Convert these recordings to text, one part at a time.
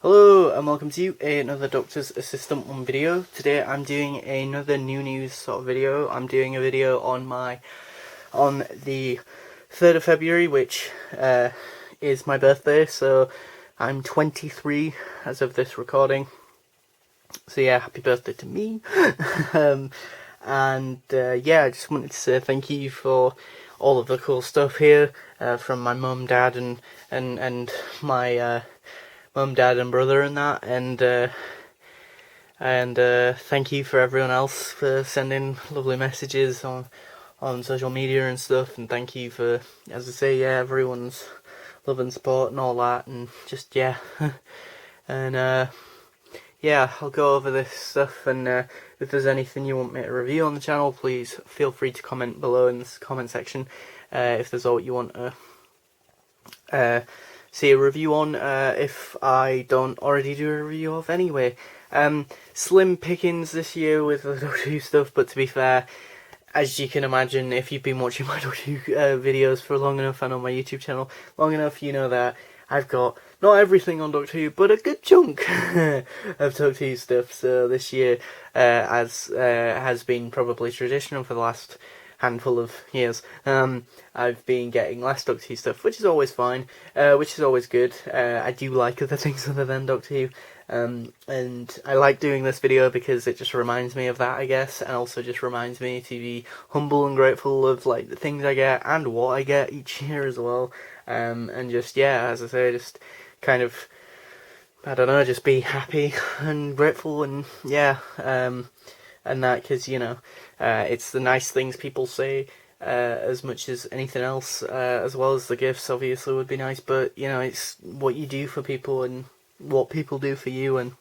Hello and welcome to another Doctor's Assistant 1 video. Today I'm doing another new news sort of video. I'm doing a video on the 3rd of February, which is my birthday, so I'm 23 as of this recording. So yeah, happy birthday to me. Yeah, I just wanted to say thank you for all of the cool stuff here from my mum, dad and my mum, dad and brother and that, and thank you for everyone else for sending lovely messages on social media and stuff, and thank you for, as I say, yeah, everyone's love and support and all that, and just yeah. And yeah, I'll go over this stuff, and if there's anything you want me to review on the channel, please feel free to comment below in the comment section if there's all you want to see a review on, if I don't already do a review of anyway. Slim pickings this year with the Doctor Who stuff, but to be fair, as you can imagine, if you've been watching my Doctor Who videos for long enough and on my YouTube channel long enough, you know that I've got not everything on Doctor Who, but a good chunk of Doctor Who stuff. So this year, as has been probably traditional for the last handful of years, I've been getting less Doctor Who stuff, which is always fine, which is always good. I do like other things other than Doctor Who, and I like doing this video because it just reminds me of that, I guess, and also just reminds me to be humble and grateful of like the things I get and what I get each year as well, and just, yeah, as I say, just kind of, I don't know, just be happy and grateful, and yeah, and that, because, you know, it's the nice things people say as much as anything else, as well as the gifts obviously would be nice, but, you know, it's what you do for people and what people do for you and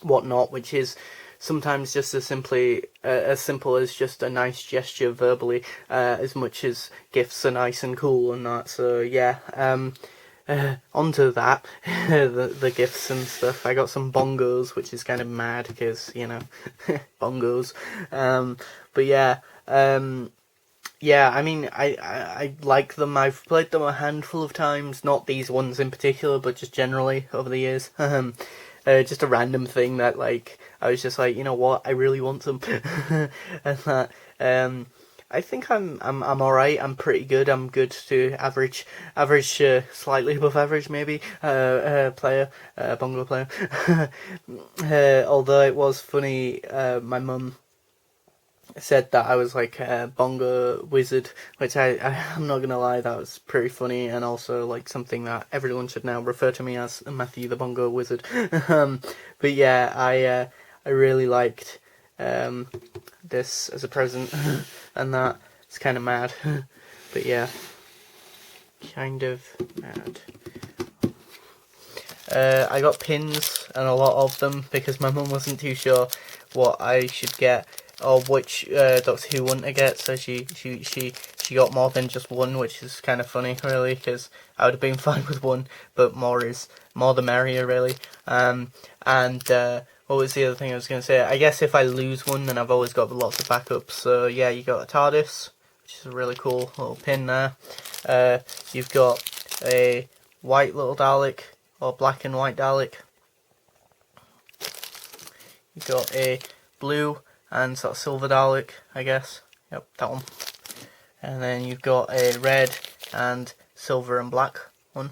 whatnot, which is sometimes just as simple as just a nice gesture verbally, as much as gifts are nice and cool and that. So yeah, onto that, the gifts and stuff. I got some bongos, which is kind of mad because, you know, bongos. But yeah, yeah, I mean, I like them. I've played them a handful of times, not these ones in particular, but just generally over the years. Just a random thing that, like, I was just like, you know what, I really want them, and that. I think I'm alright. I'm pretty good. I'm good to average, slightly above average maybe. Player, bongo player. Although it was funny, my mum said that I was like a bongo wizard, which I'm not gonna lie, that was pretty funny, and also like something that everyone should now refer to me as Matthew the Bongo Wizard. But yeah, I really liked this as a present, and that it's kind of mad, but yeah, kind of mad. I got pins, and a lot of them, because my mum wasn't too sure what I should get or which Doctor Who one to get, so she got more than just one, which is kind of funny, really, because I would have been fine with one, but more the merrier, really. What was the other thing I was going to say? I guess if I lose one, then I've always got lots of backups. So yeah, you got a TARDIS, which is a really cool little pin there. You've got a white little Dalek, or black and white Dalek. You've got a blue and sort of silver Dalek, I guess. Yep, that one. And then you've got a red and silver and black one.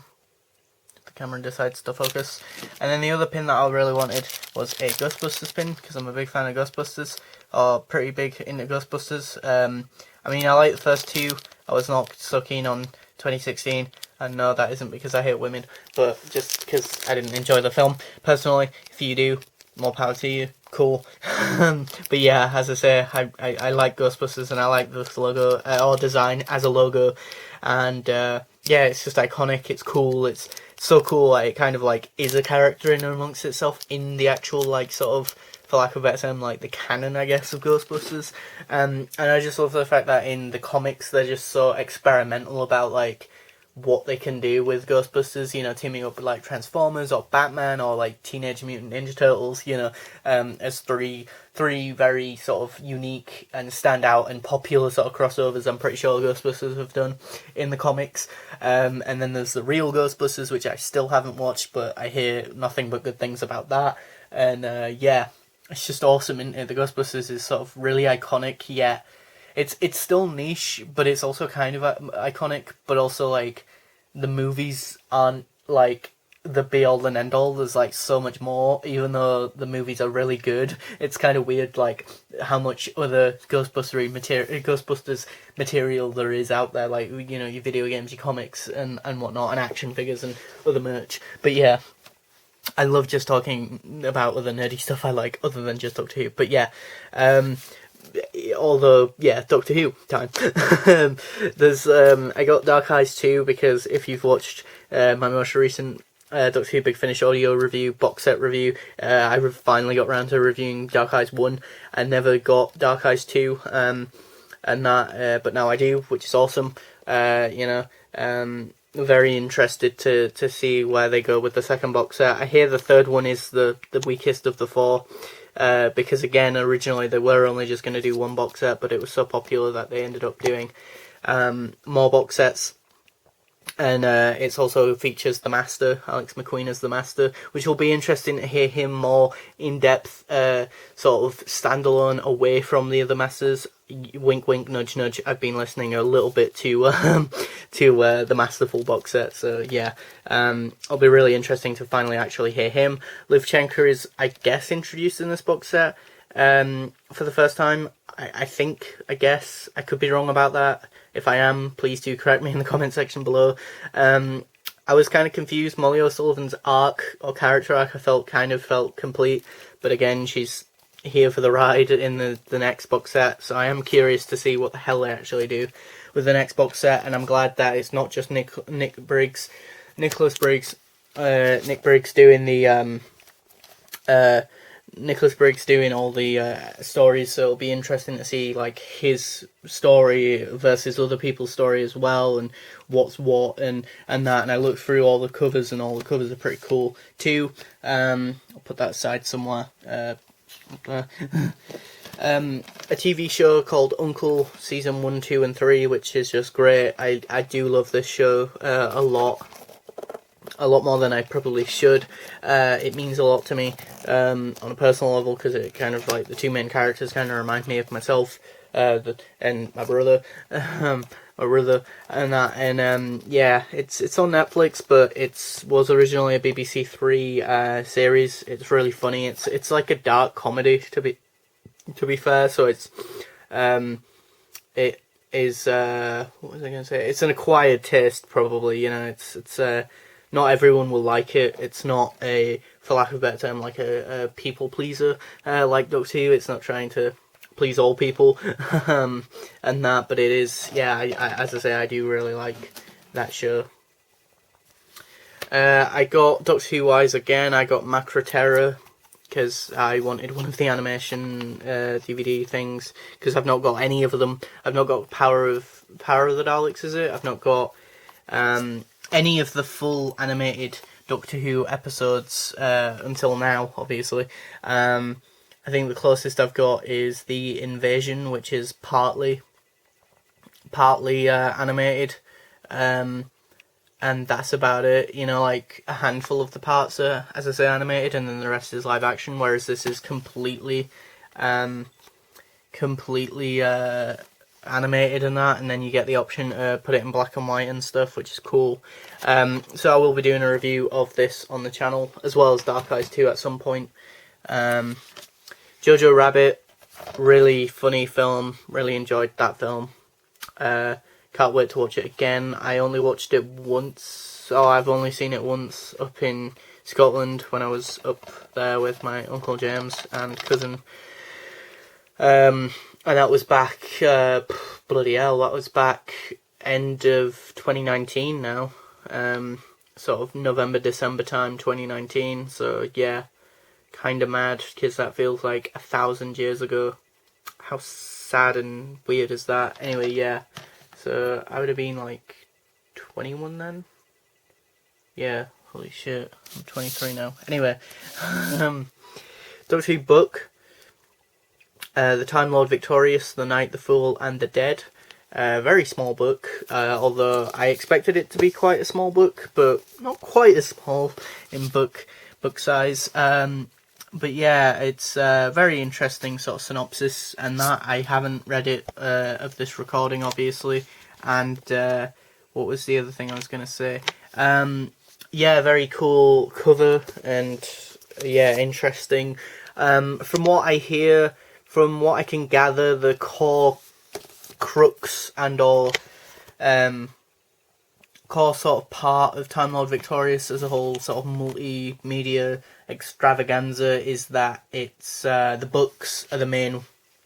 The camera decides to focus. And then the other pin that I really wanted was a Ghostbusters pin, because I'm a big fan of Ghostbusters, or pretty big into Ghostbusters. I mean, I like the first two. I was not so keen on 2016, and no, that isn't because I hate women, but just because I didn't enjoy the film personally. If you do, more power to you, cool. But yeah, as I say, I like Ghostbusters, and I like this logo, or design as a logo, and yeah, it's just iconic, it's cool, it's so cool, like, it kind of like is a character in amongst itself in the actual, like, sort of, for lack of a better term, like the canon, I guess, of Ghostbusters. And I just love the fact that in the comics they're just so experimental about like what they can do with Ghostbusters, you know, teaming up with like Transformers or Batman or like Teenage Mutant Ninja Turtles, you know, as three very sort of unique and standout and popular sort of crossovers I'm pretty sure Ghostbusters have done in the comics. And then there's the real Ghostbusters, which I still haven't watched, but I hear nothing but good things about that. And yeah, it's just awesome. And the Ghostbusters is sort of really iconic, yet it's still niche, but it's also kind of iconic. But also like the movies aren't like the be all and end all. There's like so much more. Even though the movies are really good, it's kind of weird like how much other Ghostbusters material there is out there. Like, you know, your video games, your comics, and whatnot, and action figures and other merch. But yeah, I love just talking about other nerdy stuff I like other than just Doctor Who. But yeah, although yeah, Doctor Who time. There's I got Dark Eyes 2 because if you've watched my most recent Doctor Who Big Finish audio review, box set review, I finally got around to reviewing Dark Eyes 1. I never got Dark Eyes 2, and that, but now I do, which is awesome. You know, very interested to see where they go with the second box set. I hear the third one is the weakest of the four, because again, originally they were only just going to do one box set, but it was so popular that they ended up doing more box sets. And it also features the Master, Alex McQueen as the Master, which will be interesting to hear him more in depth, sort of standalone away from the other Masters. Wink, wink, nudge, nudge. I've been listening a little bit to the Masterful box set, so yeah, it'll be really interesting to finally actually hear him. Livchenko is, I guess, introduced in this box set for the first time. I guess I could be wrong about that. If I am, please do correct me in the comment section below. I was kind of confused. Molly O'Sullivan's arc or character arc I felt complete, but again, she's here for the ride in the next box set, so I am curious to see what the hell they actually do with the next box set, and I'm glad that it's not just Nicholas Briggs doing the Nicholas Briggs doing all the stories, so it'll be interesting to see like his story versus other people's story as well, and what's what and that. And I looked through all the covers, and all the covers are pretty cool too. I'll put that aside somewhere. A TV show called Uncle, season 1, 2 and 3, which is just great. I do love this show a lot more than I probably should. It means a lot to me on a personal level, because it kind of like the two main characters kind of remind me of myself and my brother. And that, and yeah, it's on Netflix, but it was originally a BBC Three series. It's really funny. It's like a dark comedy to be fair. So it is what was I going to say? It's an acquired taste, probably. You know, it's not everyone will like it. It's not for lack of a better term, like a people pleaser like Doctor Who. It's not trying to please all people and that, but it is, yeah, I as I say, I do really like that show. I got Doctor Who wise again, I got Macra Terror, because I wanted one of the animation DVD things, because I've not got any of them. I've not got Power of the Daleks, is it? I've not got any of the full animated Doctor Who episodes until now, obviously. I think the closest I've got is The Invasion, which is partly animated, and that's about it. You know, like a handful of the parts are, as I say, animated, and then the rest is live action. Whereas this is completely animated and that, and then you get the option to put it in black and white and stuff, which is cool. So I will be doing a review of this on the channel, as well as Dark Eyes 2 at some point. Jojo Rabbit, really funny film, really enjoyed that film. Can't wait to watch it again. I only watched it once, I've only seen it once up in Scotland when I was up there with my Uncle James and cousin. And that was back, bloody hell, that was back end of 2019 now. Sort of November, December time, 2019, so yeah. Kind of mad, because that feels like 1,000 years ago. How sad and weird is that? Anyway, yeah. So I would have been like 21 then? Yeah, holy shit, I'm 23 now. Anyway, Doctor Who book, The Time Lord Victorious, The Knight, the Fool and the Dead. Very small book, although I expected it to be quite a small book, but not quite as small in book size. But yeah, it's a very interesting sort of synopsis, and that I haven't read it of this recording, obviously. And what was the other thing I was going to say? Yeah, very cool cover, and yeah, interesting. From what I hear, from what I can gather, the core crux and all core sort of part of Time Lord Victorious as a whole sort of multimedia extravaganza is that it's the books are the main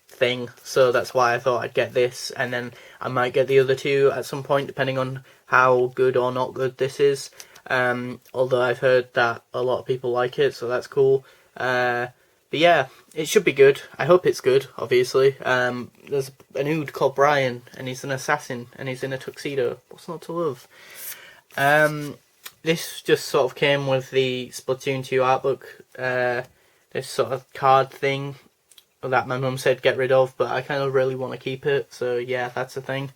thing, so that's why I thought I'd get this, and then I might get the other two at some point depending on how good or not good this is. Although I've heard that a lot of people like it, so that's cool. But yeah, it should be good. I hope it's good, obviously. There's an dude called Brian, and he's an assassin, and he's in a tuxedo. What's not to love? This just sort of came with the Splatoon 2 art book. This sort of card thing that my mum said get rid of, but I kind of really want to keep it, so yeah, that's the thing.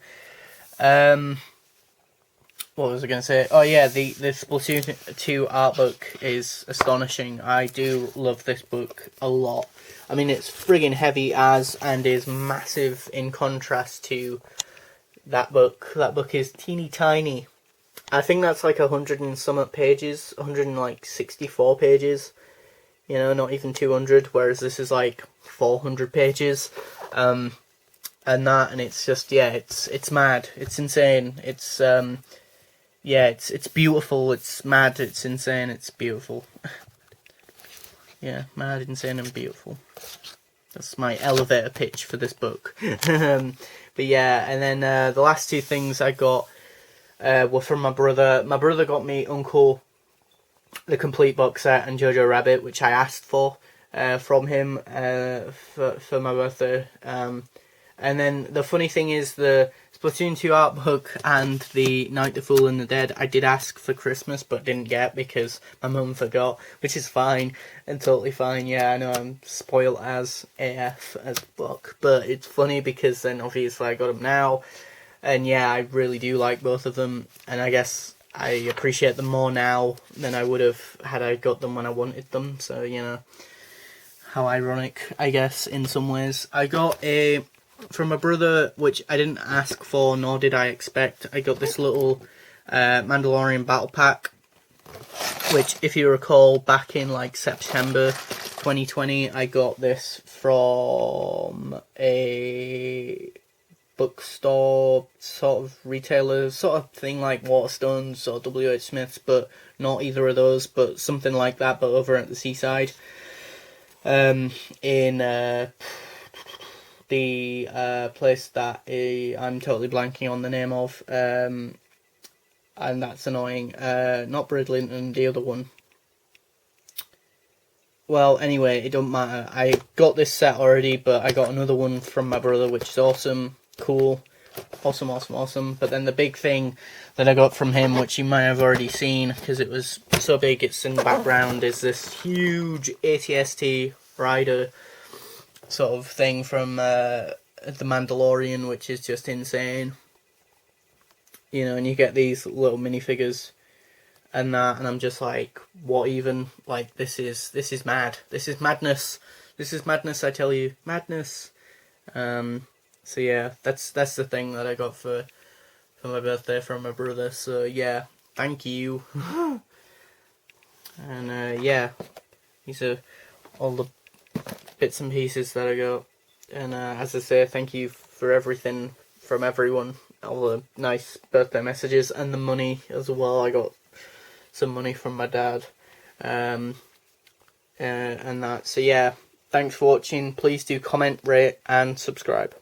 What was I going to say? Oh yeah, the Splatoon 2 art book is astonishing. I do love this book a lot. I mean, it's friggin' heavy as, and is massive in contrast to that book. That book is teeny tiny. I think that's like 100 and some pages, 164 pages. You know, not even 200, whereas this is like 400 pages. And it's just, yeah, it's mad. It's insane. It's, yeah, it's beautiful, it's mad, it's insane, it's beautiful. Yeah, mad, insane and beautiful. That's my elevator pitch for this book. But yeah, and then the last two things I got were from my brother. My brother got me Uncle the complete box set and Jojo Rabbit, which I asked for from him for my birthday. And then the funny thing is the Splatoon 2 art book and the Knight, the Fool and the Dead I did ask for Christmas but didn't get because my mum forgot, which is fine and totally fine. Yeah, I know I'm spoiled as AF as fuck, but it's funny because then obviously I got them now, and yeah, I really do like both of them, and I guess I appreciate them more now than I would have had I got them when I wanted them, so you know, how ironic, I guess, in some ways. I got from my brother, which I didn't ask for, nor did I expect. I got this little Mandalorian battle pack, which, if you recall, back in like September 2020, I got this from a bookstore sort of retailer sort of thing, like Waterstones or WH Smith's, but not either of those, but something like that, but over at the seaside. In the place that I'm totally blanking on the name of, and that's annoying. Not Bridlington, the other one. Well, anyway, it don't matter. I got this set already, but I got another one from my brother, which is awesome, cool, awesome. But then the big thing that I got from him, which you might have already seen because it was so big it's in the background, is this huge ATST rider sort of thing from The Mandalorian, which is just insane. You know, and you get these little minifigures and that, and I'm just like, what even? Like, this is mad. This is madness. This is madness, I tell you. Madness. So yeah, that's the thing that I got for my birthday from my brother. So yeah, thank you. And yeah, these are all the bits and pieces that I got, and as I say, thank you for everything from everyone, all the nice birthday messages and the money as well. I got some money from my dad, and that. So yeah, thanks for watching. Please do comment, rate and subscribe.